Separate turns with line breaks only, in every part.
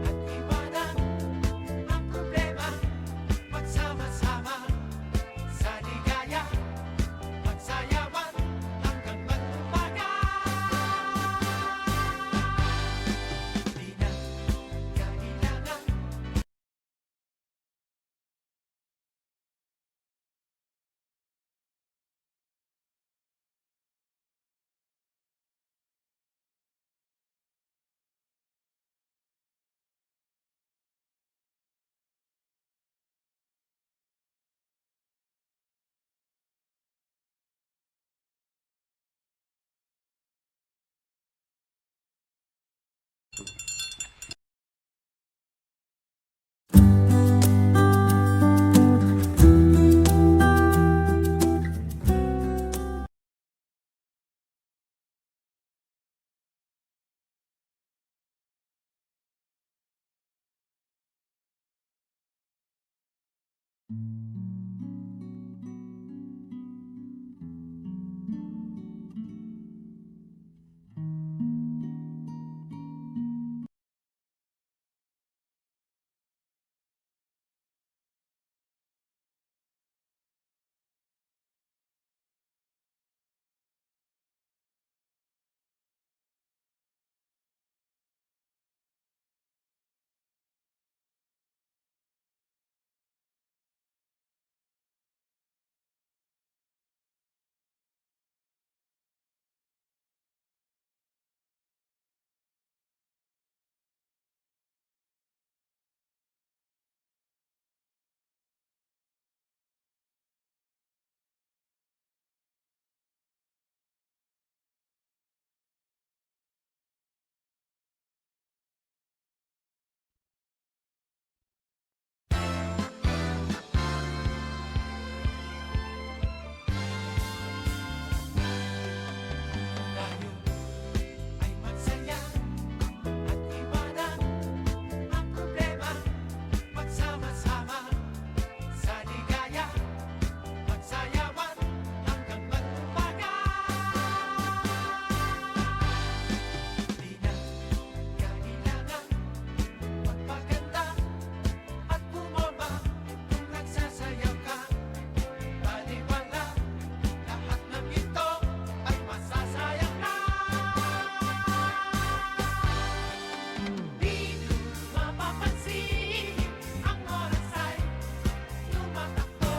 Iwanan ang problema, magsama-sama sa ligaya, magsayawan hanggang magtumpaga. Di na kailangan tayo ay magsaya at iwanan ang problema, magsama-sama sa ligaya, magsayawan hanggang magtumpaga. Di na kailangan magpaganda at bumaba kung nagsasayaw ka. Baliwala, lahat ng ito ay masasayang na. Di ko mapapansin, ang oras ay tumatakbo.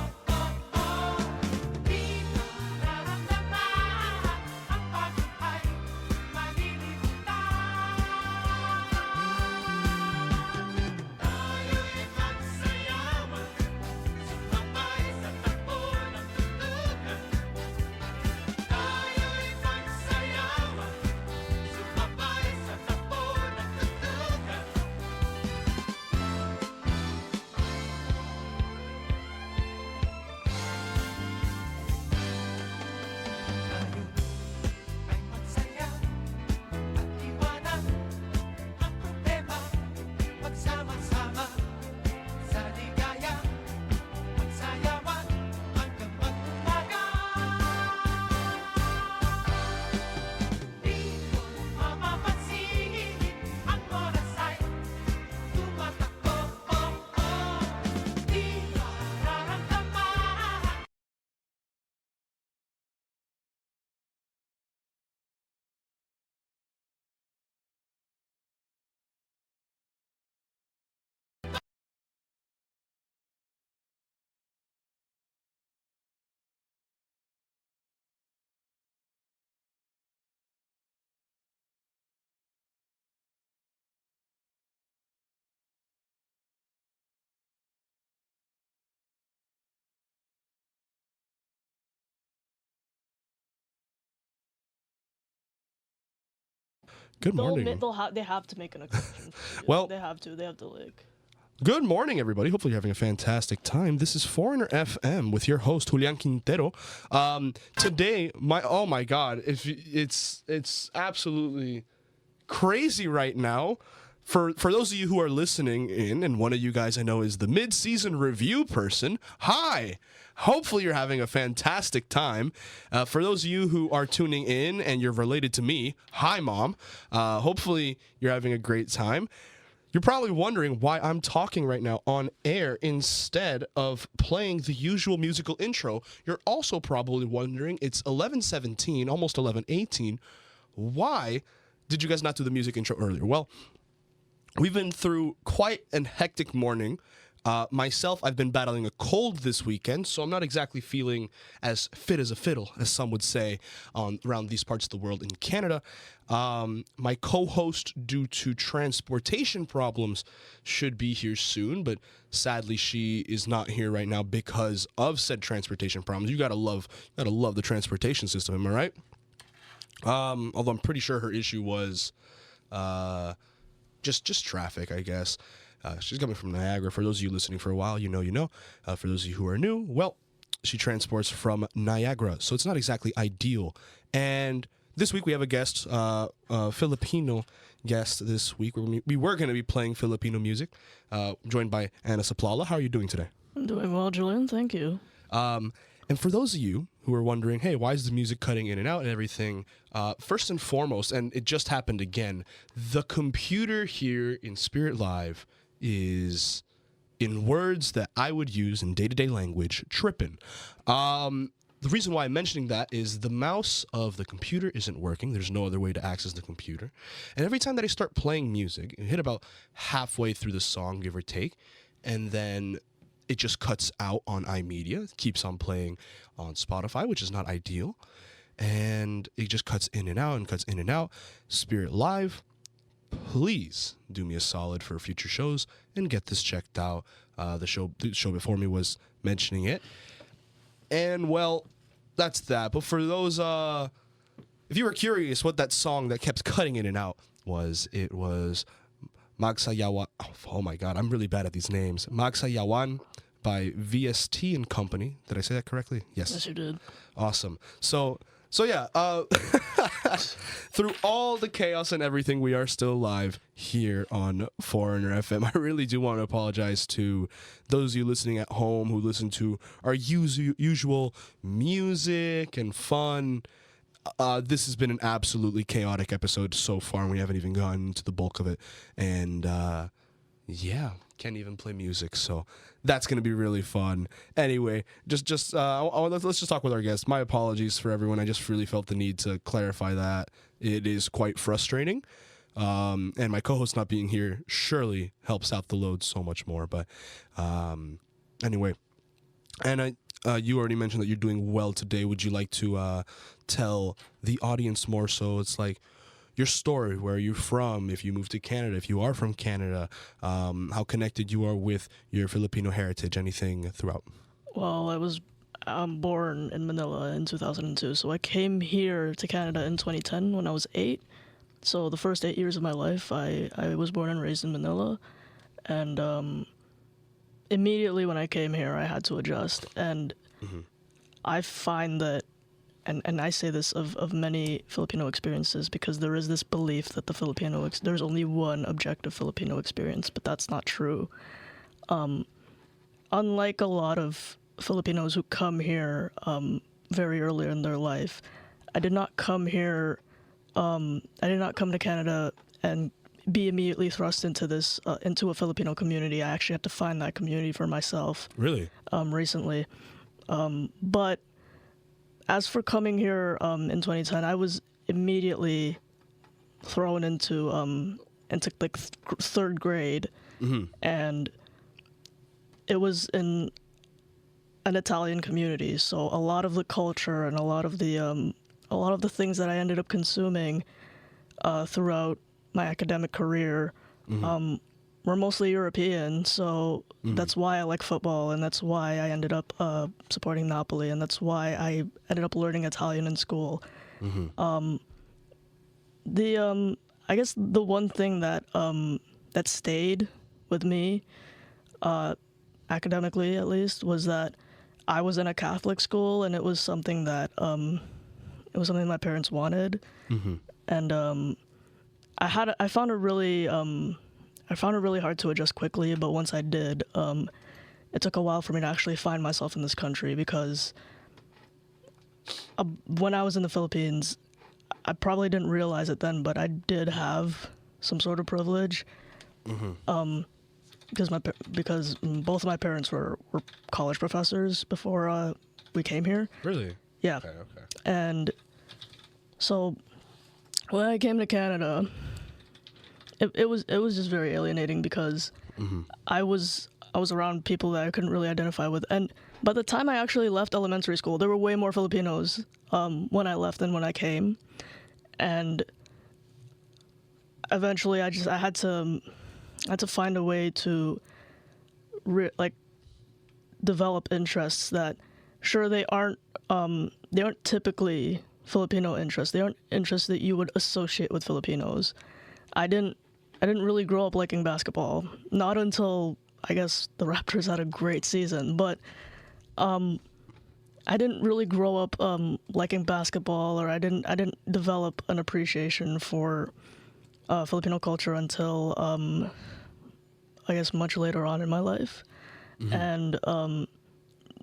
Di ko nararamdaman, ang pagod ay malilimutan. Tayo'y magsayawan, sumabay sa takbo ng tugtugan. Tayo'y magsayawan, sumabay sa takbo ng tugtugan. Tayo ay magsaya at iwanan ang problema, magsama-sama sa ligaya, magsayawan hanggang magtumpaga. Di ko mapapansin, ang oras ay tumatakbo. Di nararamdaman.
Good morning.
They have to make an exception. For you.
Well-
they have to. They have to like.
Good morning, everybody. Hopefully, you're having a fantastic time. This is Foreigner FM with your host Julian Quintero. Today, oh my God, it's absolutely crazy right now. For those of you who are listening in, and one of you guys I know is the mid-season review person. Hi. Hopefully you're having a fantastic time. For those of you who are tuning in and you're related to me, hi, Mom. Hopefully you're having a great time. You're probably wondering why I'm talking right now on air instead of playing the usual musical intro. You're also probably wondering, it's 11:17, almost 11:18. Why did you guys not do the music intro earlier? Well, we've been through quite an hectic morning. Myself, I've been battling a cold this weekend, so I'm not exactly feeling as fit as a fiddle, as some would say, around these parts of the world in Canada. My co-host, due to transportation problems, should be here soon, but sadly she is not here right now because of said transportation problems. You gotta love the transportation system, am I right? Although I'm pretty sure her issue was just traffic, I guess. She's coming from Niagara. For those of you listening for a while, you know. For those of you who are new, well, she transports from Niagara, so it's not exactly ideal. And this week we have a guest, Filipino guest this week. We were going to be playing Filipino music, joined by Anna Saplala. How are you doing today?
I'm doing well, Julian. Thank you.
And for those of you who are wondering, hey, why is the music cutting in and out and everything? First and foremost, and it just happened again, the computer here in Spirit Live is, in words that I would use in day-to-day language, tripping. The reason why I'm mentioning that is the mouse of the computer isn't working. There's no other way to access the computer. And every time that I start playing music, I hit about halfway through the song, give or take, and then it just cuts out on iMedia. It keeps on playing on Spotify, which is not ideal. And it just cuts in and out and cuts in and out. Spirit Live, please do me a solid for future shows and get this checked out. The show before me was mentioning it. And, well, that's that. But for those, if you were curious what that song that kept cutting in and out was, it was Magsayawan. Oh, my God, I'm really bad at these names. Magsayawan by VST and Company. Did I say that correctly? Yes.
Yes, you did.
Awesome. So yeah, through all the chaos and everything, we are still live here on Foreigner FM. I really do want to apologize to those of you listening at home who listen to our usual music and fun. This has been an absolutely chaotic episode so far, and we haven't even gotten to the bulk of it. And yeah, can't even play music, so that's going to be really fun. Anyway, let's just talk with our guest. My apologies for everyone. I just really felt the need to clarify that. It is quite frustrating. And my co-host not being here surely helps out the load so much more. But anyway, and you already mentioned that you're doing well today. Would you like to tell the audience more so? It's like your story, where are you from, if you moved to Canada, if you are from Canada, how connected you are with your Filipino heritage, anything throughout?
Well, I'm born in Manila in 2002, so I came here to Canada in 2010 when I was 8. So the first 8 years of my life, I was born and raised in Manila. And immediately when I came here, I had to adjust. And I find that, and I say this of many Filipino experiences, because there is this belief that there's only one objective Filipino experience, but that's not true. Unlike a lot of Filipinos who come here very early in their life, I did not come here. I did not come to Canada and be immediately thrust into into a Filipino community. I actually had to find that community for myself.
Really?
Recently, but as for coming here in 2010, I was immediately thrown into like third grade, and it was in an Italian community. So a lot of the culture and a lot of the things that I ended up consuming throughout my academic career were mostly European. So that's why I like football, and that's why I ended up supporting Napoli, and that's why I ended up learning Italian in school. I guess the one thing that that stayed with me, academically at least, was that I was in a Catholic school, and it was something that my parents wanted, and I found it really hard to adjust quickly. But once I did, it took a while for me to actually find myself in this country, because when I was in the Philippines, I probably didn't realize it then, but I did have some sort of privilege. Because both of my parents were college professors before we came here.
Really?
Yeah.
Okay.
And so when I came to Canada, it was just very alienating because I was around people that I couldn't really identify with. And by the time I actually left elementary school, there were way more Filipinos when I left than when I came. And eventually I had to find a way to develop interests that, sure, they aren't typically Filipino interests. They aren't interests that you would associate with Filipinos. I didn't really grow up liking basketball. Not until, I guess, the Raptors had a great season. But I didn't really grow up liking basketball, or I didn't develop an appreciation for Filipino culture until I guess much later on in my life. And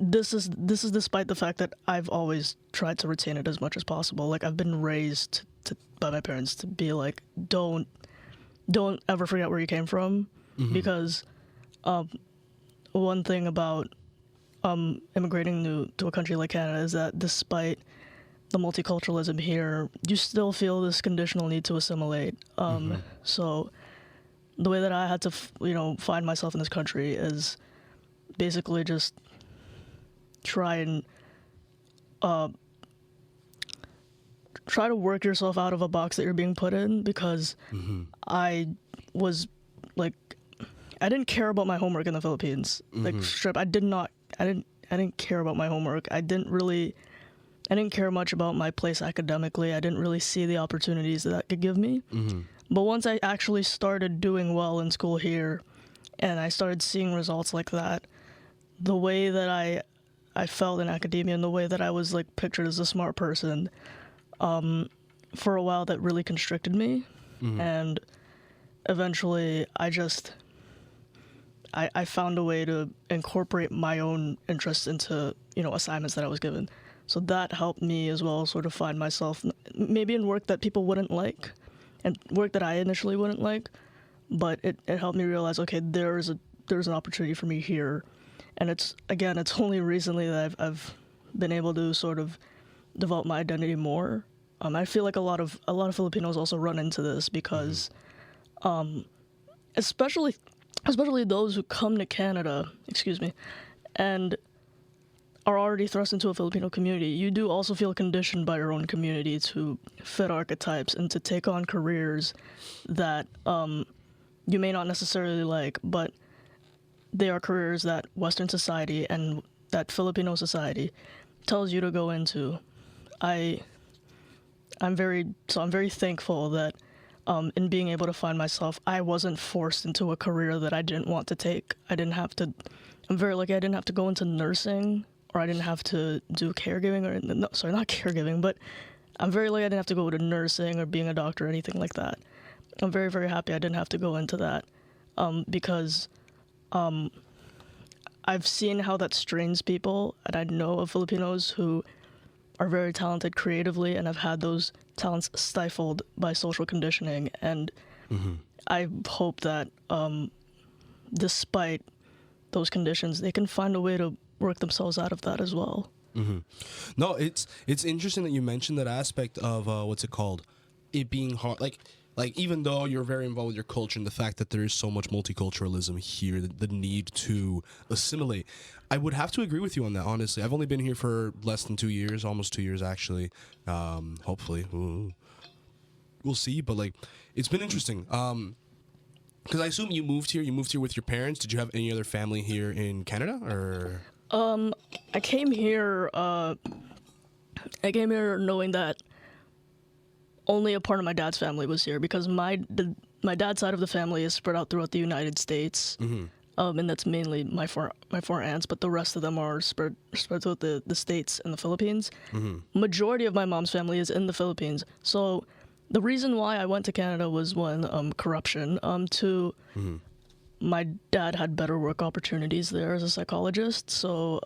this is despite the fact that I've always tried to retain it as much as possible. Like, I've been raised by my parents to be like, don't ever forget where you came from, because one thing about immigrating to a country like Canada is that despite the multiculturalism here, you still feel this conditional need to assimilate. So the way that I had to find myself in this country is basically just try to work yourself out of a box that you're being put in, because I was like, I didn't care about my homework in the Philippines. Like, strip, I didn't care about my homework. I didn't care much about my place academically. I didn't really see the opportunities that could give me. But once I actually started doing well in school here, and I started seeing results like that, the way that I felt in academia and the way that I was like pictured as a smart person, for a while that really constricted me. And eventually I found a way to incorporate my own interests into, assignments that I was given. So that helped me as well sort of find myself maybe in work that people wouldn't like and work that I initially wouldn't like, but it helped me realize, okay, there's an opportunity for me here. And it's only recently that I've been able to sort of develop my identity more. I feel like a lot of Filipinos also run into this because, especially those who come to Canada, and are already thrust into a Filipino community, you do also feel conditioned by your own community to fit archetypes and to take on careers that you may not necessarily like, but they are careers that Western society and that Filipino society tells you to go into. I'm very thankful that in being able to find myself, I wasn't forced into a career that I didn't want to take. I'm very lucky I didn't have to go into nursing, or I didn't have to do caregiving, not caregiving, but I'm very lucky I didn't have to go to nursing or being a doctor or anything like that. I'm very, very happy I didn't have to go into that, because I've seen how that strains people, and I know of Filipinos who are very talented creatively and have had those talents stifled by social conditioning. And I hope that despite those conditions, they can find a way to work themselves out of that as well.
No, it's interesting that you mentioned that aspect of what's it called? It being hard, like even though you're very involved with your culture and the fact that there is so much multiculturalism here, the need to assimilate, I would have to agree with you on that, honestly. I've only been here for less than 2 years, almost 2 years actually. Hopefully. Ooh. We'll see, but like, it's been interesting. Because I assume you moved here with your parents. Did you have any other family here in Canada, or?
I came here knowing that only a part of my dad's family was here, because my dad's side of the family is spread out throughout the United States, and that's mainly my four aunts, but the rest of them are spread throughout the States and the Philippines. Majority of my mom's family is in the Philippines, so the reason why I went to Canada was, one, corruption, two, my dad had better work opportunities there as a psychologist, so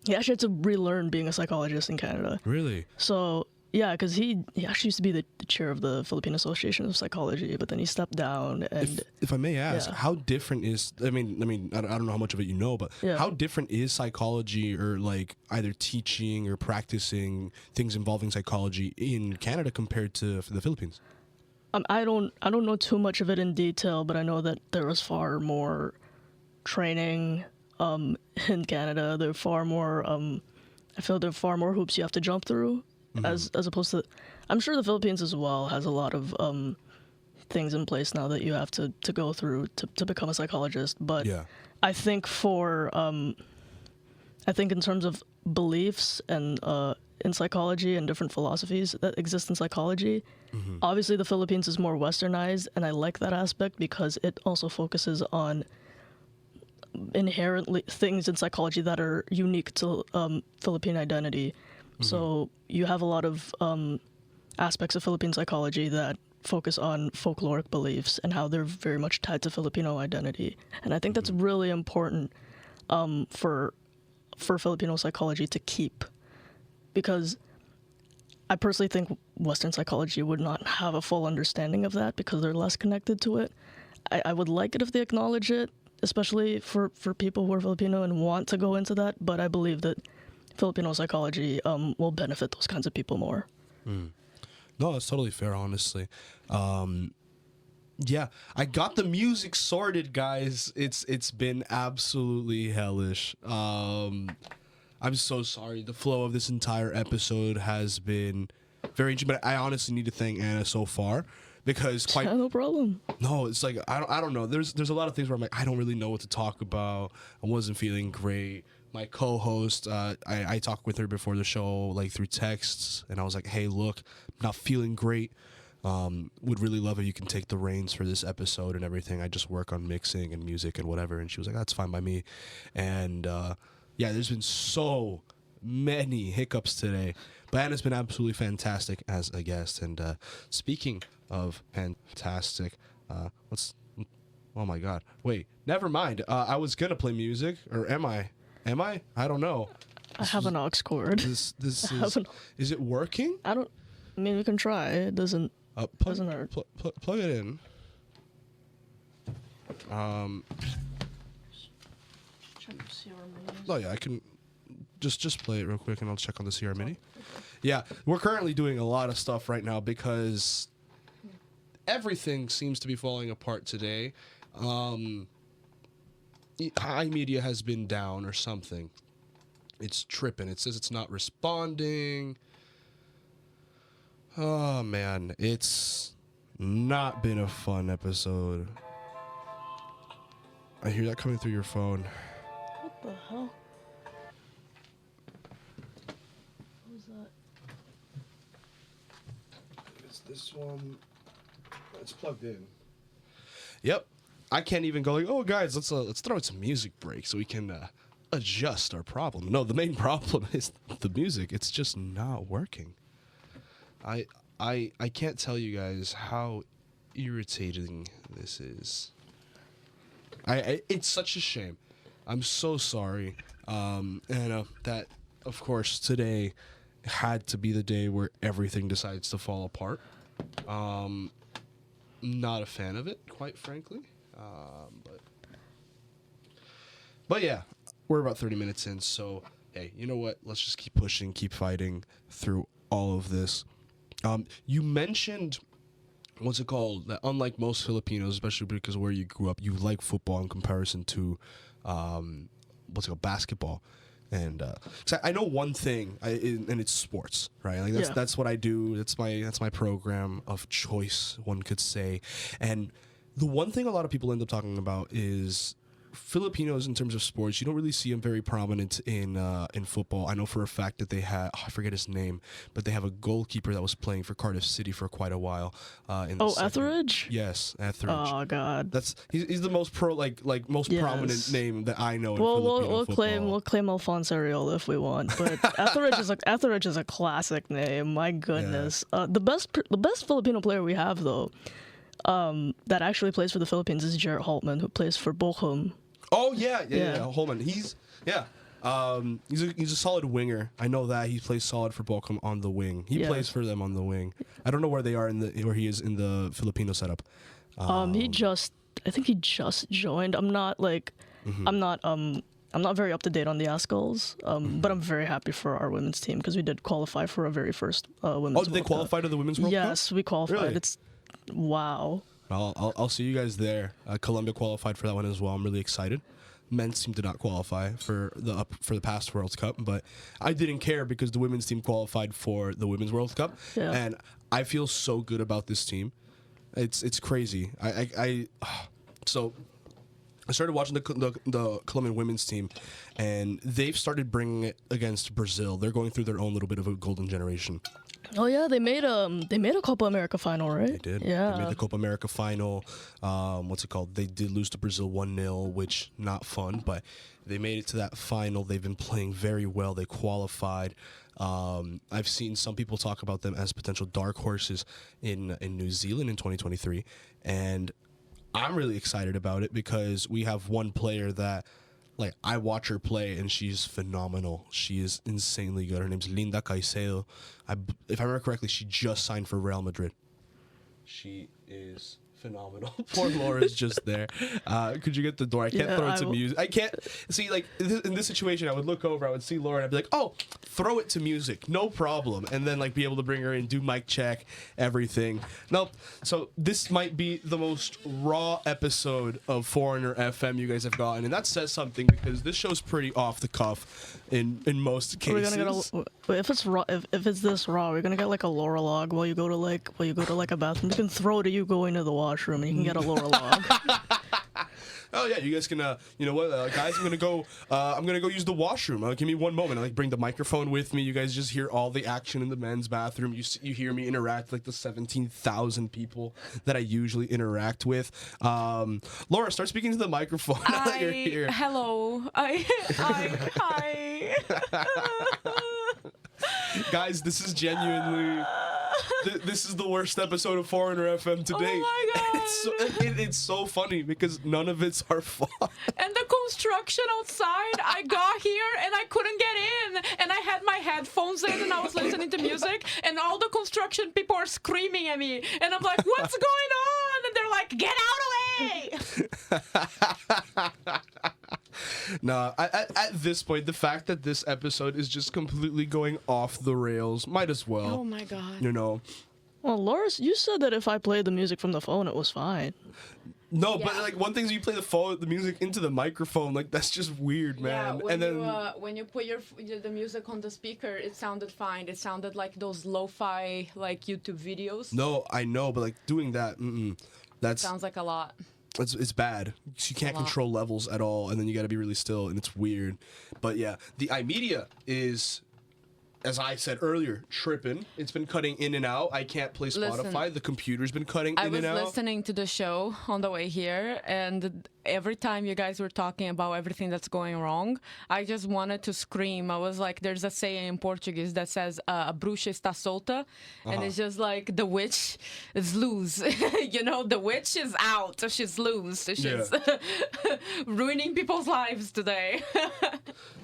he actually had to relearn being a psychologist in Canada.
Really?
So Yeah, because he actually used to be the chair of the Philippine Association of Psychology, but then he stepped down. And
If I may ask,
yeah.
how different is? I mean, I don't know how much of it you know, but
Yeah.
how different is psychology, or like either teaching or practicing things involving psychology in Canada compared to the Philippines?
I don't know too much of it in detail, but I know that there was far more training in Canada. There are far more. I feel there are far more hoops you have to jump through, as opposed to. I'm sure the Philippines as well has a lot of things in place now that you have to go through to become a psychologist. But
Yeah.
I think I think in terms of beliefs and in psychology and different philosophies that exist in psychology, obviously the Philippines is more westernized, and I like that aspect because it also focuses on inherently things in psychology that are unique to Philippine identity. So you have a lot of aspects of Philippine psychology that focus on folkloric beliefs and how they're very much tied to Filipino identity. And I think that's really important for Filipino psychology to keep, because I personally think Western psychology would not have a full understanding of that because they're less connected to it. I would like it if they acknowledge it, especially for people who are Filipino and want to go into that, but I believe that Filipino psychology will benefit those kinds of people more.
No, that's totally fair, honestly. Yeah, I got the music sorted, guys. It's been absolutely hellish. I'm so sorry. The flow of this entire episode has been very interesting, but I honestly need to thank Anna so far because quite
Yeah, no problem.
no, it's like I don't know. There's a lot of things where I'm like I don't really know what to talk about. I wasn't feeling great. My co-host, I talked with her before the show, like through texts, and I was like, "Hey, look, I'm not feeling great. Would really love if you can take the reins for this episode and everything. I just work on mixing and music and whatever." And she was like, "That's fine by me." And yeah, there's been so many hiccups today, but Anna's been absolutely fantastic as a guest. And speaking of fantastic, let's. Oh my God! Wait, never mind. I was gonna play music, or am I? Am I? I don't know.
I have an aux cord.
This
have
is it working?
I mean, we can try. It doesn't hurt.
Plug it in. Oh yeah, I can just play it real quick and I'll check on the CR Mini. Yeah, we're currently doing a lot of stuff right now because everything seems to be falling apart today. iMedia has been down or something. It's tripping. It says it's not responding. Oh man, it's not been a fun episode. I hear that coming through your phone.
What the hell? What was that?
Is this one? It's plugged in. Yep. I can't even go like, oh guys, let's throw out some music break so we can adjust our problem. No, the main problem is the music. It's just not working. I can't tell you guys how irritating this is. It's such a shame. I'm so sorry. And that of course today had to be the day where everything decides to fall apart. Not a fan of it, quite frankly. But yeah, we're about 30 minutes in, so hey, you know what? Let's just keep pushing, keep fighting through all of this. You mentioned, what's it called? That unlike most Filipinos, especially because of where you grew up, you like football in comparison to, what's it called, basketball. And 'cause I know one thing, and it's sports, right? Like that's what I do. That's my program of choice, one could say. And the one thing a lot of people end up talking about is Filipinos in terms of sports. You don't really see them very prominent in football. I know for a fact that they have, I forget his name, but they have a goalkeeper that was playing for Cardiff City for quite a while.
Etheridge?
Yes, Etheridge.
Oh God.
He's the most most prominent name that I know.
Well,
in Filipino football.
we'll claim Alphonse Areola if we want, but Etheridge is a classic name. My goodness. The best Filipino player we have though, that actually plays for the Philippines is Jarrett Holtman, who plays for Bochum.
Oh yeah, Holman. He's a solid winger. I know that he plays solid for Bolcom on the wing. He
Yeah.
plays for them on the wing. I don't know where they are where he is in the Filipino setup.
I think he just joined. I'm not like,
Mm-hmm.
I'm not very up to date on the ASCOs, but I'm very happy for our women's team because we did qualify for our very first women's.
Oh, did they
World Cup.
qualify to the Women's World Cup?
Yes, we qualified.
Really?
It's wow.
I'll see you guys there. Colombia qualified for that one as well. I'm really excited. Men team did not qualify for the past World Cup, but I didn't care because the women's team qualified for the Women's World Cup,
Yeah.
and I feel so good about this team. It's crazy. So I started watching the Colombian women's team, and they've started bringing it against Brazil. They're going through their own little bit of a golden generation.
Oh yeah, they made a Copa America final, right?
They did.
Yeah.
They made the Copa America final. What's it called? They did lose to Brazil 1-0, which not fun, but they made it to that final. They've been playing very well. They qualified. I've seen some people talk about them as potential dark horses in New Zealand in 2023, and I'm really excited about it because we have one player that, like, I watch her play and she's phenomenal. She is insanely good. Her name's Linda Caicedo. If I remember correctly, she just signed for Real Madrid. She is phenomenal. Poor Laura's just there. Could you get the door? I can't
Yeah,
throw it
I
to
will-
music. I can't see, like, in this situation, I would look over, I would see Laura, and I'd be like, oh, throw it to music, no problem, and then like be able to bring her in, do mic check, everything. Nope. So this might be the most raw episode of Foreigner FM you guys have gotten, and that says something because this show's pretty off the cuff in most
We're
cases.
gonna get if it's raw. If it's this raw, we're gonna get like a Laura log while you go to like a bathroom. You can throw it to you going to the washroom, and you can get a Laura log.
Oh yeah, you guys can. You know what, guys? I'm gonna go use the washroom. Give me one moment. I like bring the microphone with me. You guys just hear all the action in the men's bathroom. You hear me interact with, like, the 17,000 people that I usually interact with. Laura, start speaking to the microphone now that you're here.
Hello. Hi.
Guys, this is genuinely. This is the worst episode of Foreigner FM to date.
my God.
It's so funny because none of it's our fault.
And the construction outside, I got here and I couldn't get in. And I had my headphones in and I was listening to music. And all the construction people are screaming at me. And I'm like, what's going on? And they're like, get out of the way.
No, at this point, the fact that this episode is just completely going off the rails, might as well.
Oh my God.
You know.
Well, Laura, you said that if I played the music from the phone, it was fine.
No, but
Yeah.
like one thing is you play the music into the microphone, like that's just weird, man.
Yeah,
and then
when you put the music on the speaker, it sounded fine. It sounded like those lo-fi like YouTube videos.
no, I know, but like doing that, that's
Sounds like a lot.
it's bad. You can't
A lot.
control levels at all, and then you got to be really still, and it's weird. But yeah, the iMedia is, as I said earlier, tripping. It's been cutting in and out. I can't play Spotify.
Listen,
The computer's been cutting
I
in
was
and out.
listening to the show on the way here, and every time you guys were talking about everything that's going wrong, I just wanted to scream. I was like, there's a saying in Portuguese that says, a bruxa está solta, and it's just like, the witch is loose. You know, the witch is out, she's loose. She's ruining people's lives today.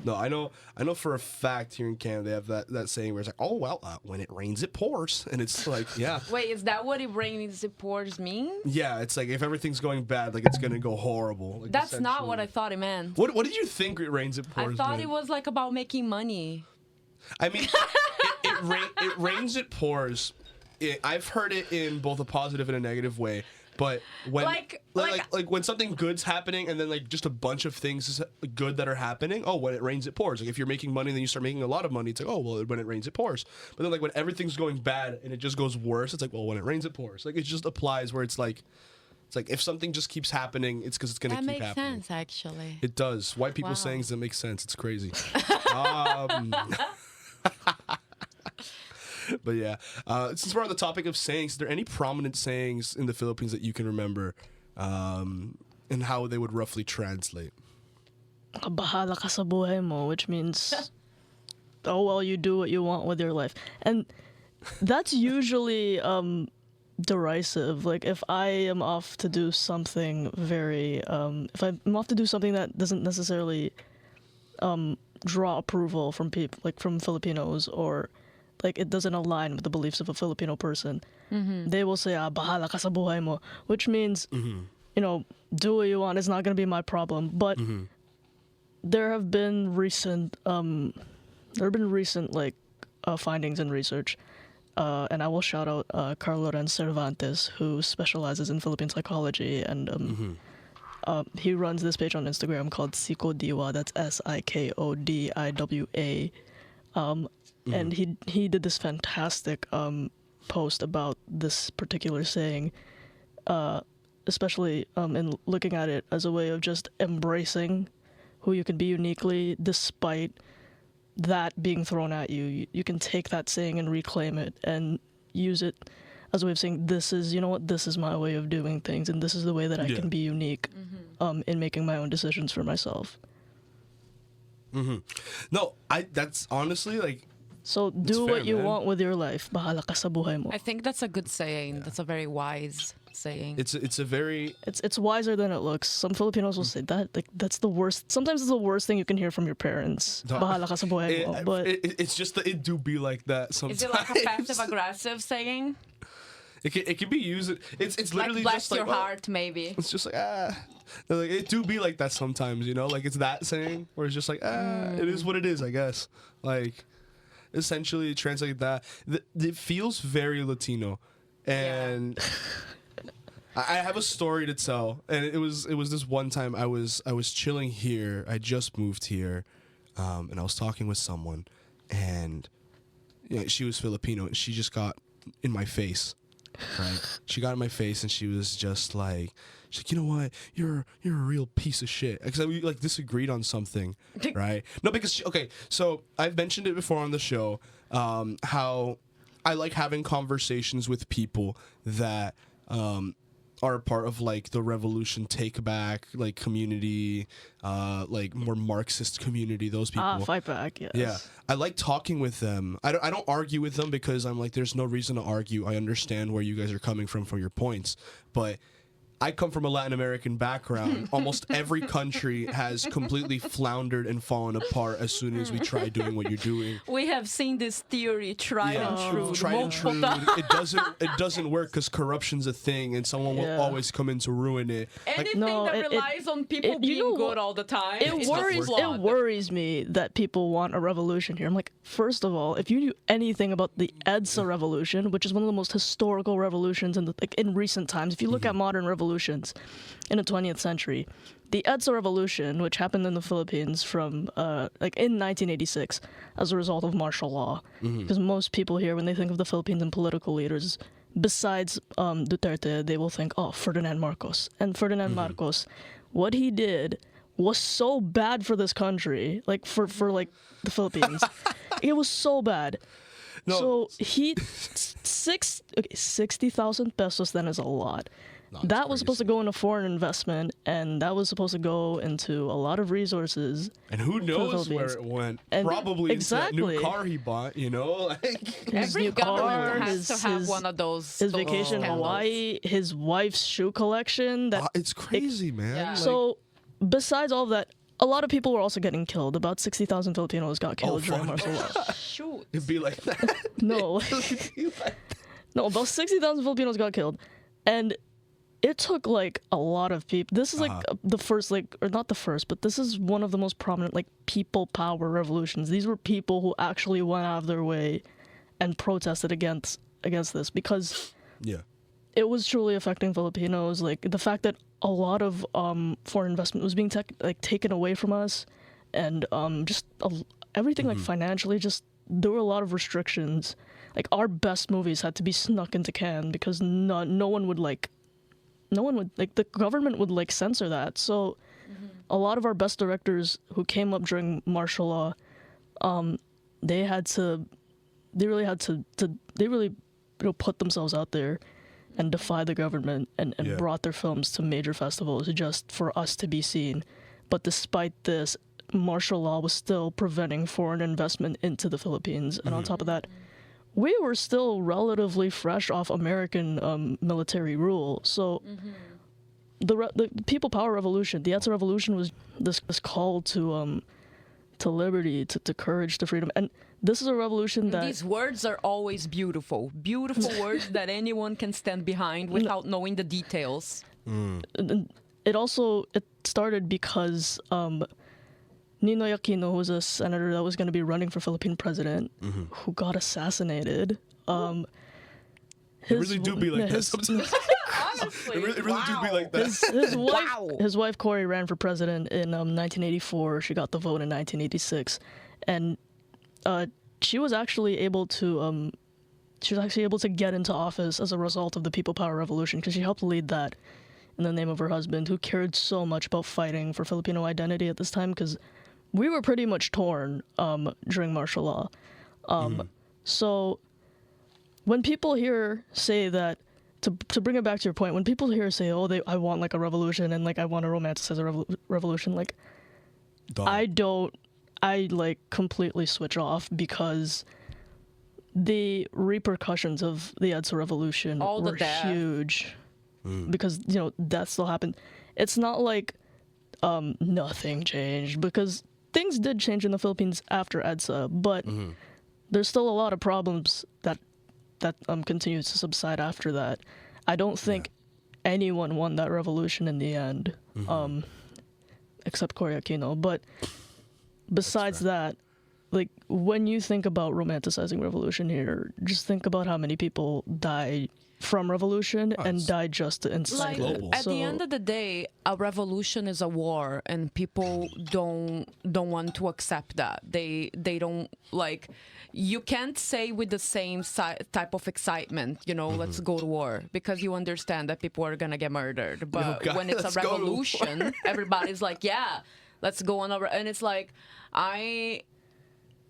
No, I know for a fact here in Canada they have that saying where it's like, oh well, when it rains it pours, and it's like, yeah,
Wait, is that what it rains it pours means?
yeah, it's like if everything's going bad, like it's gonna go horrible. Like,
That's not what I
essentially.
thought it meant.
What did you think it rains it pours?
I thought
meant?
it was like about making money.
I mean, it rains it pours. I've heard it in both a positive and a negative way. But when
Like-
like when something good's happening and then like just a bunch of things is good that are happening, oh, when it rains it pours. Like if you're making money, then you start making a lot of money. It's like, oh well, when it rains it pours. But then like when everything's going bad and it just goes worse, it's like, well, when it rains it pours. Like it just applies where it's like if something just keeps happening, it's because it's gonna
That
keep
makes
happening.
sense, actually.
It does. White people
Wow.
sayings that make sense. It's crazy. But yeah, since we're on the topic of sayings, are there any prominent sayings in the Philippines that you can remember, and how they would roughly translate?
Bahala ka sa buhay mo, which means, oh well, you do what you want with your life, and that's usually derisive. Like if I am off to do something very, if I'm off to do something that doesn't necessarily draw approval from people, like from Filipinos, or like it doesn't align with the beliefs of a Filipino person, they will say, "Ah, bahala ka sa buhay mo," which means, you know, do what you want. It's not gonna be my problem. But there have been recent, like findings and research. And I will shout out Carlo Ren Cervantes, who specializes in Philippine psychology, and he runs this page on Instagram called Sikodiwa. That's Sikodiwa. And he did this fantastic post about this particular saying, especially in looking at it as a way of just embracing who you can be uniquely despite that being thrown at you. You can take that saying and reclaim it and use it as a way of saying, this is, you know what, this is my way of doing things, and this is the way that I can be unique in making my own decisions for myself.
No, that's honestly like.
So do
fair,
what you
man.
want with your life. Bahala ka sa buhay mo.
I think that's a good saying. That's a very wise saying.
It's a very.
It's wiser than it looks. Some Filipinos will say that, like, that's the worst. Sometimes it's the worst thing you can hear from your parents. Bahala ka sa buhay mo. But
it's just that it do be like that sometimes.
Is it like a passive aggressive saying?
It can be used. It's literally
Like bless
just like
your heart, maybe.
It's just like Like, it do be like that sometimes, you know. Like it's that saying where it's just like it is what it is, I guess. Like essentially translate that. It feels very Latino, and I have a story to tell. And it was this one time I was chilling here. I just moved here, and I was talking with someone, and she was Filipino, and she just got in my face. Right, she got in my face and she was just like, she's like, you know what, you're a real piece of shit, because we like disagreed on something, right? No, because so I've mentioned it before on the show, how I like having conversations with people that are a part of like the revolution take back like community, like more Marxist community, those people.
fight back, yes.
Yeah, I like talking with them. I don't argue with them because I'm like, there's no reason to argue. I understand where you guys are coming from your points, but I come from a Latin American background. Almost every country has completely floundered and fallen apart as soon as we try doing what you're doing.
We have seen this theory tried and true.
Tried and true. It doesn't work because corruption's a thing, and someone will always come in to ruin it.
Anything that relies on people being good all the time.
It worries me that people want a revolution here. I'm like, first of all, if you knew anything about the EDSA revolution, which is one of the most historical revolutions in recent times, if you look at modern revolutions in the 20th century, the EDSA revolution, which happened in the Philippines from in 1986 as a result of martial law, because most people here, when they think of the Philippines and political leaders, besides Duterte, they will think, oh, Ferdinand Marcos. And Ferdinand Marcos, what he did was so bad for this country, like for like the Philippines. It was so bad. So he 60,000 pesos then is a lot. That was supposed to go into foreign investment, and that was supposed to go into a lot of resources.
And who knows where it went? And probably into that new car he bought, you know? Like,
every government has to have one of those.
His vacation in Hawaii, his wife's shoe collection.
It's crazy, man.
Yeah.
So, besides all of that, a lot of people were also getting killed. About 60,000 Filipinos got killed during martial law.
Shoot.
It'd be like that.
No. No, about 60,000 Filipinos got killed. And it took like a lot of people. This is like the first, or not the first, but this is one of the most prominent like people power revolutions. These were people who actually went out of their way and protested against this, because it was truly affecting Filipinos. Like the fact that a lot of foreign investment was being taken away from us, and just everything like financially, just there were a lot of restrictions. Like our best movies had to be snuck into Cannes because no one would the government would censor that. So a lot of our best directors who came up during martial law, they really put themselves out there and defy the government and brought their films to major festivals just for us to be seen. But despite this, martial law was still preventing foreign investment into the Philippines. And on top of that, we were still relatively fresh off American military rule. So the people power revolution, the EDSA revolution, was this call to to liberty, to courage, to freedom. And this is a revolution that
These words are always beautiful. Beautiful words that anyone can stand behind without knowing the details.
it started because Ninoy Aquino, who was a senator that was going to be running for Philippine president, who got assassinated.
It really do be like that sometimes.
Honestly,
It really do be like that.
His wife Corey ran for president in 1984. She got the vote in 1986, and she was actually able to get into office as a result of the People Power Revolution, because she helped lead that in the name of her husband, who cared so much about fighting for Filipino identity at this time, because we were pretty much torn during martial law. So when people here say that, to bring it back to your point, when people here say, "Oh, I want like a revolution," and like I want to romanticize a revolution, like I like completely switch off, because the repercussions of the EDSA revolution were huge, because that still happened. It's not like nothing changed, because things did change in the Philippines after EDSA, but there's still a lot of problems that continues to subside after that. I don't think anyone won that revolution in the end, except Cory Aquino. But besides that, like, when you think about romanticizing revolution here, just think about how many people died from revolution and died just to incite it.
At the end of the day, a revolution is a war, and people don't want to accept that. They don't like. You can't say with the same type of excitement, let's go to war, because you understand that people are gonna get murdered. But when it's a revolution, everybody's like, yeah, let's go on and it's like,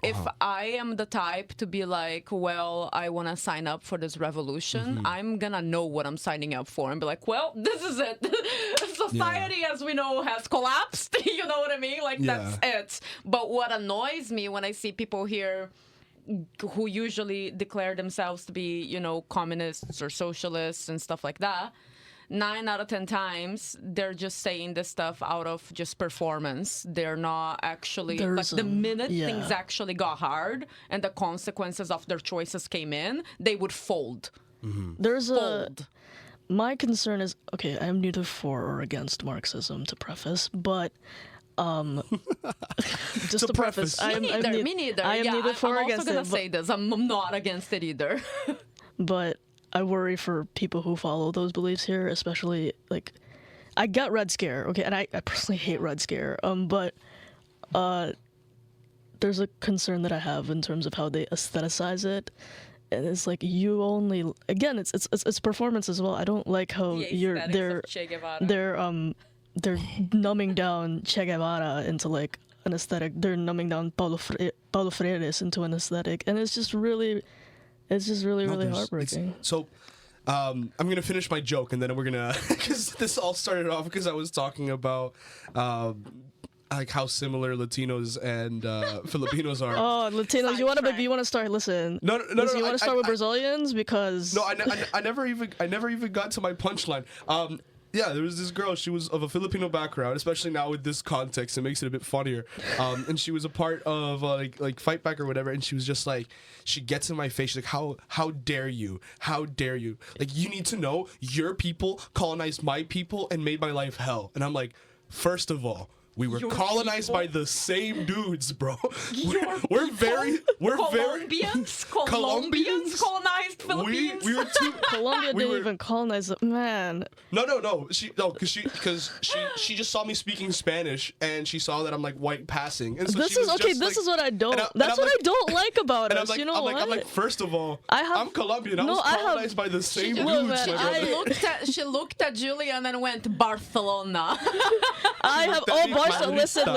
if I am the type to be like, well, I want to sign up for this revolution, I'm going to know what I'm signing up for and be like, well, this is it. Society, as we know, has collapsed. You know what I mean? Like, that's it. But what annoys me when I see people here who usually declare themselves to be, communists or socialists and stuff like that, 9 out of 10 times they're just saying this stuff out of just performance. They're not actually the minute things actually got hard and the consequences of their choices came in, they would fold.
My concern is, okay, I am neither for or against Marxism, to preface, but just to preface,
me neither.
I am neither for or against it.
I'm also gonna say this. I'm not against it either.
But I worry for people who follow those beliefs here, especially, like, I get Red Scare, okay, and I personally hate Red Scare, but there's a concern that I have in terms of how they aestheticize it, and it's like, you only, again, it's performance as well. I don't like how they're numbing down Che Guevara into like an aesthetic. They're numbing down Paulo Freire into an aesthetic, and it's just really heartbreaking.
I'm gonna finish my joke, and then we're gonna, because this all started off because I was talking about like how similar Latinos and Filipinos are.
Oh, Latinos! You want to start? Listen.
No.
You want to start with Brazilians, because
I never even got to my punchline. Yeah, there was this girl. She was of a Filipino background, especially now with this context, it makes it a bit funnier. And she was a part of like Fight Back or whatever. And she was just like, she gets in my face. She's like, how dare you? How dare you? Like, you need to know your people colonized my people and made my life hell. And I'm like, first of all, we were colonized by the same dudes, bro. We're very
Colombians colonized Philippines.
We were too.
Colombia didn't even colonize it, man.
No. Because she just saw me speaking Spanish and she saw that I'm like white passing. And so
this is what I don't. That's what I don't like about us.
Like,
you know what?
I'm like, first of all, I'm Colombian. I was colonized by the same dudes.
She looked at Julian and went, Barcelona.
I have listen.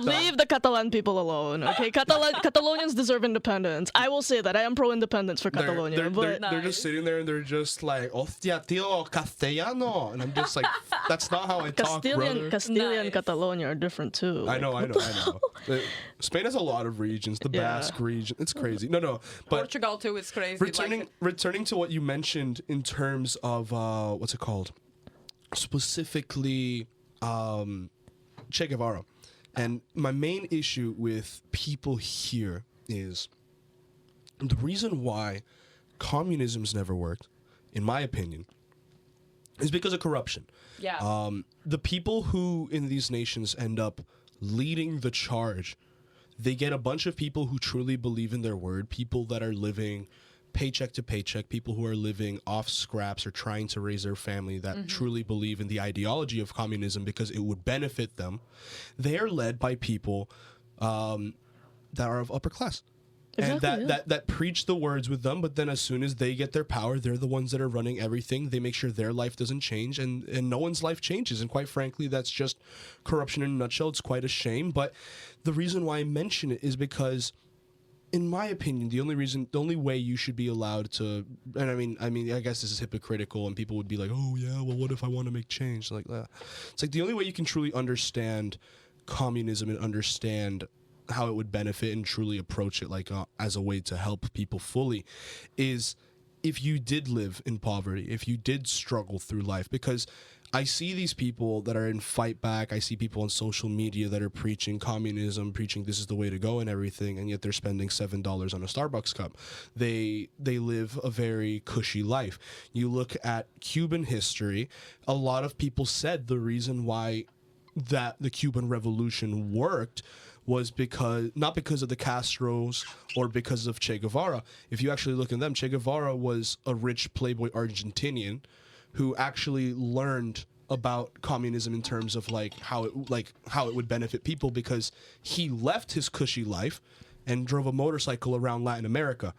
Leave the Catalan people alone, okay? Catalonians deserve independence. I will say that. I am pro-independence for Catalonia.
They're just sitting there and they're just like, hostia, tío, castellano. And I'm just like, that's not how I talk, brother.
Castilla and Catalonia are different too.
I know. Spain has a lot of regions. The Basque region. It's crazy. No. But
Portugal too is crazy.
Returning to what you mentioned in terms of, what's it called? Specifically, Che Guevara. And my main issue with people here is the reason why communism's never worked, in my opinion, is because of corruption.
Yeah.
The people who in these nations end up leading the charge, they get a bunch of people who truly believe in their word, people that are living paycheck to paycheck, people who are living off scraps or trying to raise their family that truly believe in the ideology of communism because it would benefit them. They are led by people that are of upper class.
Exactly,
And that preach the words with them, but then as soon as they get their power, they're the ones that are running everything. They make sure their life doesn't change, and no one's life changes. And quite frankly, that's just corruption in a nutshell. It's quite a shame. But the reason why I mention it is because, in my opinion, the only way you should be allowed to, and I guess this is hypocritical, and people would be like, oh yeah, well, what if I want to make change like that? It's like the only way you can truly understand communism and understand how it would benefit and truly approach it like as a way to help people fully is if you did live in poverty, if you did struggle through life. Because I see these people that are in fight back, I see people on social media that are preaching communism, preaching this is the way to go and everything, and yet they're spending $7 on a Starbucks cup. They live a very cushy life. You look at Cuban history, a lot of people said the reason why that the Cuban Revolution worked was not because of the Castros or because of Che Guevara. If you actually look at them, Che Guevara was a rich playboy Argentinian who actually learned about communism in terms of how it would benefit people, because he left his cushy life and drove a motorcycle around Latin America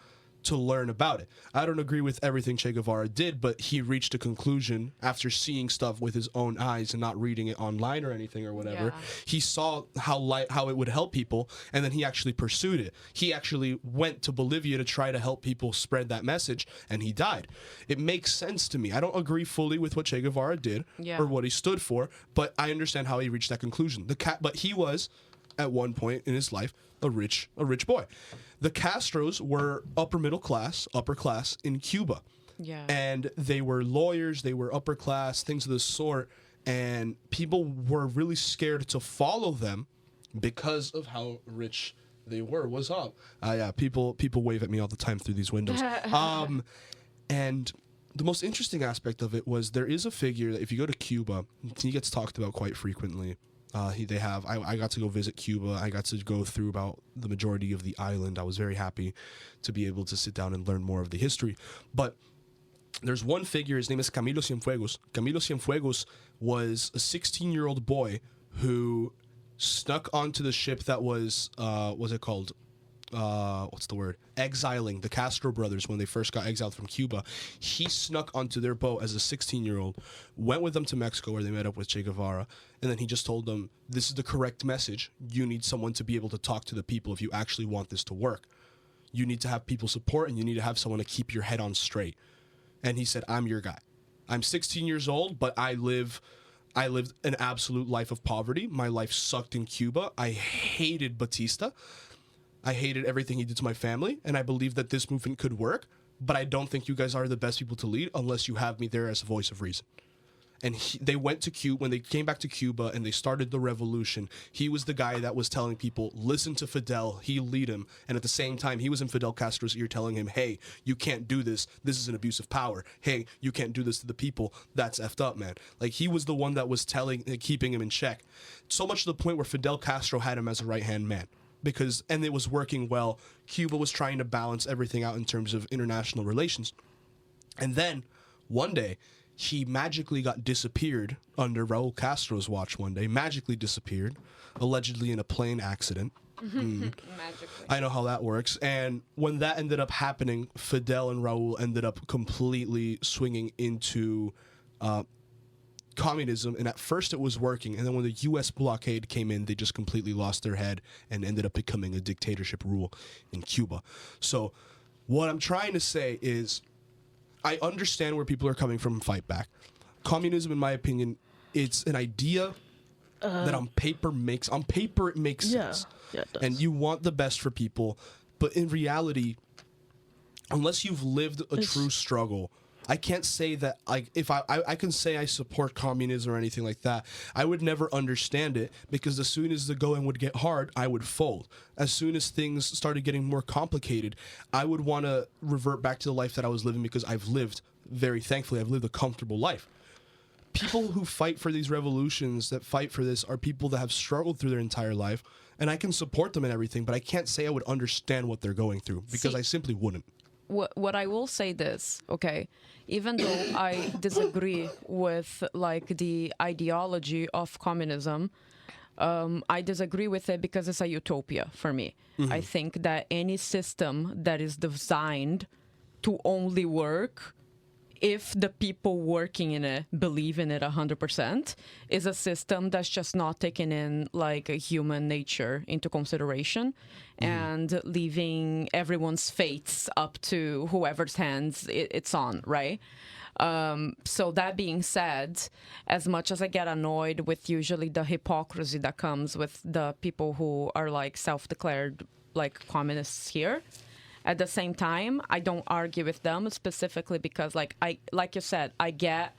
to learn about it. I don't agree with everything Che Guevara did, but he reached a conclusion after seeing stuff with his own eyes and not reading it online or anything or whatever.
Yeah.
He saw how it would help people, and then he actually pursued it. He actually went to Bolivia to try to help people spread that message, and he died. It makes sense to me. I don't agree fully with what Che Guevara did
Yeah.
or what he stood for, but I understand how he reached that conclusion. But he was, at one point in his life, a rich boy. The Castros were upper class in Cuba.
Yeah.
And they were lawyers, they were upper class, things of this sort, and people were really scared to follow them because of how rich they were. What's up? Yeah, people wave at me all the time through these windows. And the most interesting aspect of it was there is a figure that if you go to Cuba, he gets talked about quite frequently. I got to go visit Cuba. I got to go through about the majority of the island. I was very happy to be able to sit down and learn more of the history. But there's one figure, his name is Camilo Cienfuegos. Camilo Cienfuegos was a 16-year-old boy who snuck onto the ship that was, what's it called? What's the word? Exiling the Castro brothers when they first got exiled from Cuba. He snuck onto their boat as a 16-year-old, went with them to Mexico where they met up with Che Guevara, and then he just told them, this is the correct message. You need someone to be able to talk to the people if you actually want this to work. You need to have people support, and you need to have someone to keep your head on straight. And he said, I'm your guy. I'm 16 years old, but I lived an absolute life of poverty. My life sucked in Cuba. I hated Batista. I hated everything he did to my family, and I believe that this movement could work, but I don't think you guys are the best people to lead unless you have me there as a voice of reason. And they went to Cuba, when they came back to Cuba and they started the revolution, he was the guy that was telling people, listen to Fidel, he'll lead him. And at the same time, he was in Fidel Castro's ear telling him, hey, you can't do this. This is an abuse of power. Hey, you can't do this to the people. That's effed up, man. Like, he was the one that was keeping him in check. So much to the point where Fidel Castro had him as a right-hand man. And it was working well. Cuba was trying to balance everything out in terms of international relations. And then, one day, he magically got disappeared under Raul Castro's watch one day. Magically disappeared, allegedly in a plane accident.
Magically.
I know how that works. And when that ended up happening, Fidel and Raul ended up completely swinging into communism, and at first it was working, and then when the U.S. blockade came in, they just completely lost their head and ended up becoming a dictatorship rule in Cuba. So what I'm trying to say is I understand where people are coming from and fight back. Communism, in my opinion, it's an idea that on paper it makes sense.
Yeah, it does.
And you want the best for people, but in reality, unless you've lived a true struggle I can't say that, like, if I can say I support communism or anything like that. I would never understand it, because as soon as the going would get hard, I would fold. As soon as things started getting more complicated, I would want to revert back to the life that I was living, because I've lived, very thankfully, I've lived a comfortable life. People who fight for these revolutions, that fight for this, are people that have struggled through their entire life, and I can support them and everything, but I can't say I would understand what they're going through, because
See,
I simply wouldn't.
what I will say this, okay, even though I disagree with like the ideology of communism, I disagree with it because it's a utopia for me. I think that any system that is designed to only work if the people working in it believe in it 100% is a system that's just not taking in like a human nature into consideration and leaving everyone's fates up to whoever's hands it's on, right? So that being said, as much as I get annoyed with usually the hypocrisy that comes with the people who are like self-declared like communists here, at the same time, I don't argue with them specifically because, like you said, I get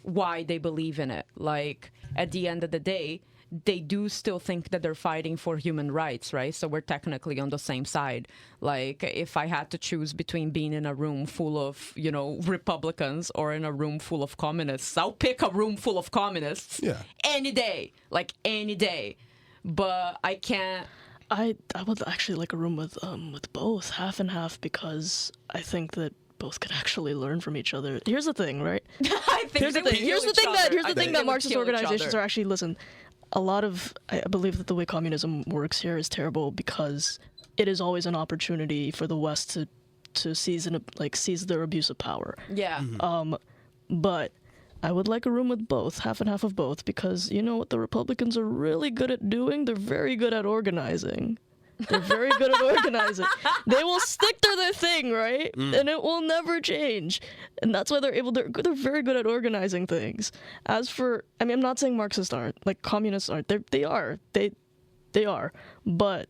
why they believe in it. Like, at the end of the day, they do still think that they're fighting for human rights, right? So we're technically on the same side. Like, if I had to choose between being in a room full of, you know, Republicans or in a room full of communists, I'll pick a room full of communists any day. Like, any day. But I can't...
I would actually like a room with both, half and half, because I think that both could actually learn from each other. Here's the thing, right?
I think
Here's the thing that Marxist organizations are actually, listen, a lot of, I believe that the way communism works here is terrible because it is always an opportunity for the West to seize their abuse of power.
Yeah.
But I would like a room with both, half and half of both, because you know what the Republicans are really good at doing? They're very good at organizing. They're very good at organizing. They will stick to their thing, right? And it will never change. And that's why they're very good at organizing things. As for, I mean, I'm not saying Marxists aren't, like communists aren't. They are. But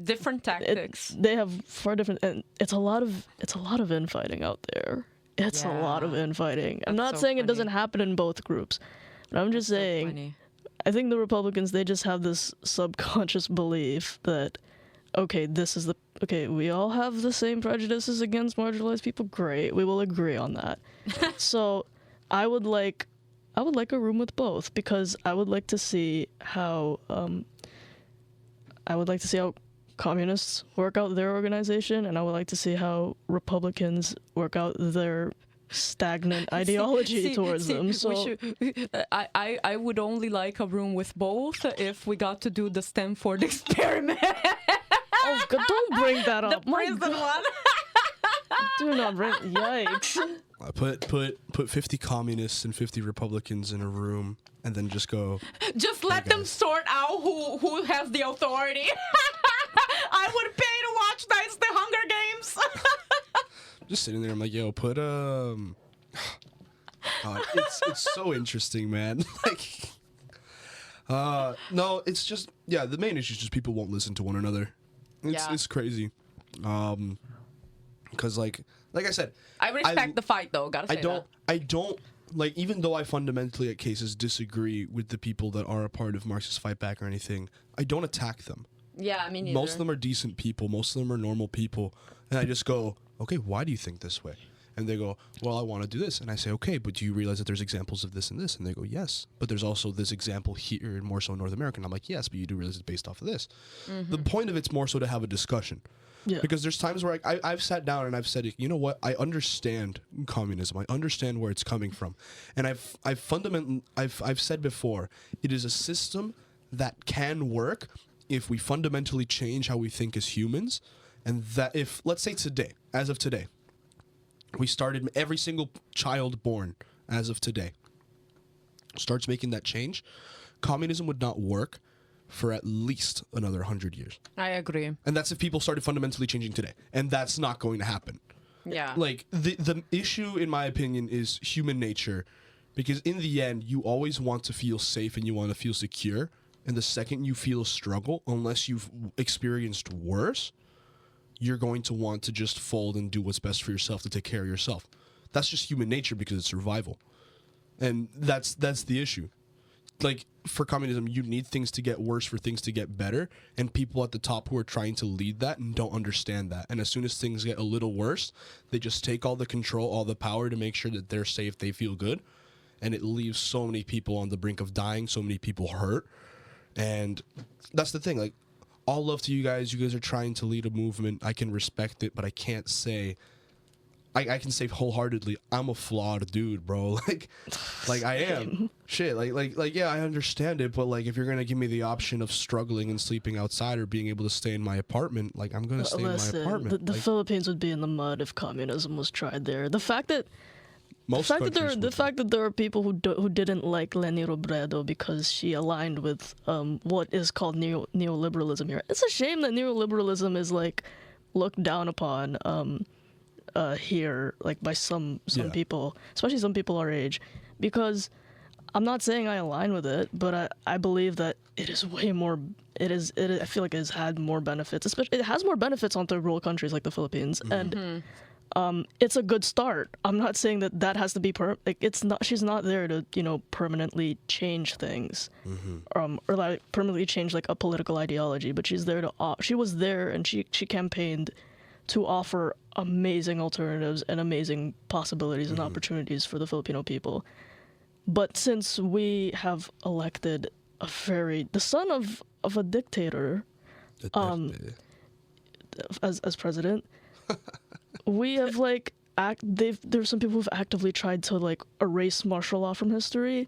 different tactics.
They have far different, and it's a lot of infighting out there. It's a lot of infighting. I'm not saying it doesn't happen in both groups, but I'm just saying, I think the Republicans, they just have this subconscious belief that, okay, we all have the same prejudices against marginalized people. Great, we will agree on that. So I would like a room with both, because I would like to see how communists work out their organization, and I would like to see how Republicans work out their stagnant ideology towards them. So
I would only like a room with both if we got to do the Stanford experiment.
Oh God, don't bring that up.
The prison one.
Do not bring. Yikes.
Put 50 communists and 50 Republicans in a room, and then just go.
Just let them sort out who has the authority. I would pay to watch the Hunger Games.
Just sitting there, I'm like, yo, put it's so interesting, man. Like, no, it's just the main issue is just people won't listen to one another. It's crazy. Because like I said,
I respect the fight though. Gotta say that.
I don't like, even though I fundamentally at cases disagree with the people that are a part of Marxist Fight Back or anything, I don't attack them.
Yeah, I mean,
most of them are decent people. Most of them are normal people. And I just go, okay, why do you think this way? And they go, well, I want to do this. And I say, okay, but do you realize that there's examples of this and this? And they go, yes, but there's also this example here, more so in North America. And I'm like, yes, but you do realize it's based off of this. The point of it's more so to have a discussion. Yeah. Because there's times where I've sat down and I've said, you know what? I understand communism. I understand where it's coming from. And I've said before, it is a system that can work if we fundamentally change how we think as humans. And that if, let's say today, as of today, we started, every single child born as of today starts making that change, communism would not work for at least another 100 years.
I agree.
And that's if people started fundamentally changing today. And that's not going to happen.
Yeah.
Like, the issue, in my opinion, is human nature. Because in the end, you always want to feel safe and you want to feel secure. And the second you feel a struggle, unless you've experienced worse, you're going to want to just fold and do what's best for yourself to take care of yourself. That's just human nature because it's survival. And that's the issue. Like, for communism, you need things to get worse for things to get better, and people at the top who are trying to lead that and don't understand that. And as soon as things get a little worse, they just take all the control, all the power to make sure that they're safe, they feel good, and it leaves so many people on the brink of dying, so many people hurt. And that's the thing, like, all love to you guys. You guys are trying to lead a movement. I can respect it, but I can't say... I can say wholeheartedly, I'm a flawed dude, bro. Like I am. Shit. Like yeah, I understand it, but like if you're gonna give me the option of struggling and sleeping outside or being able to stay in my apartment, like I'm gonna stay in my apartment.
The
Like,
Philippines would be in the mud if communism was tried there. The fact that
countries
the
would.
fact that there are people who didn't like Leni Robredo because she aligned with what is called neoliberalism here. It's a shame that neoliberalism is like looked down upon here, like by some
Yeah.
people, especially some people our age, because I'm not saying I align with it, but I believe that it is way more. I feel like it has had more benefits. Especially, it has more benefits on third world countries like the Philippines, and it's a good start. I'm not saying that has to be like it's not. She's not there to permanently change things, or like permanently change like a political ideology. But she's there to. She was there and she campaigned to offer amazing alternatives and amazing possibilities and opportunities for the Filipino people. But since we have elected the son of a dictator as president, we have like there's some people who've actively tried to like erase martial law from history.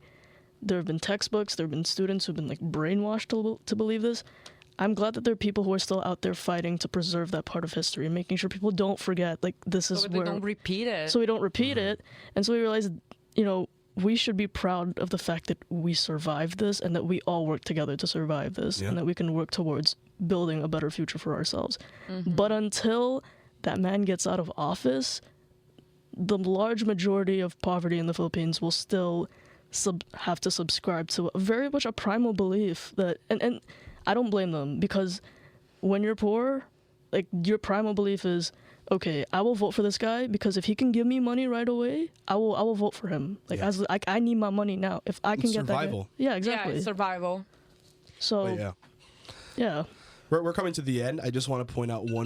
There have been textbooks, there have been students who've been like brainwashed to believe this. I'm glad that there are people who are still out there fighting to preserve that part of history and making sure people don't forget, like, this is
So
where...
we don't repeat it.
So we don't repeat it. And so we realized, we should be proud of the fact that we survived this and that we all work together to survive this and that we can work towards building a better future for ourselves. But until that man gets out of office, the large majority of poverty in the Philippines will still have to subscribe to very much a primal belief that... And I don't blame them, because when you're poor, like, your primal belief is, okay, I will vote for this guy because if he can give me money right away, I will vote for him. Like, I need my money now. If I can get
survival.
that guy. Yeah, exactly.
Yeah, survival.
So
But yeah.
yeah.
We're coming to the end. I just want to point out one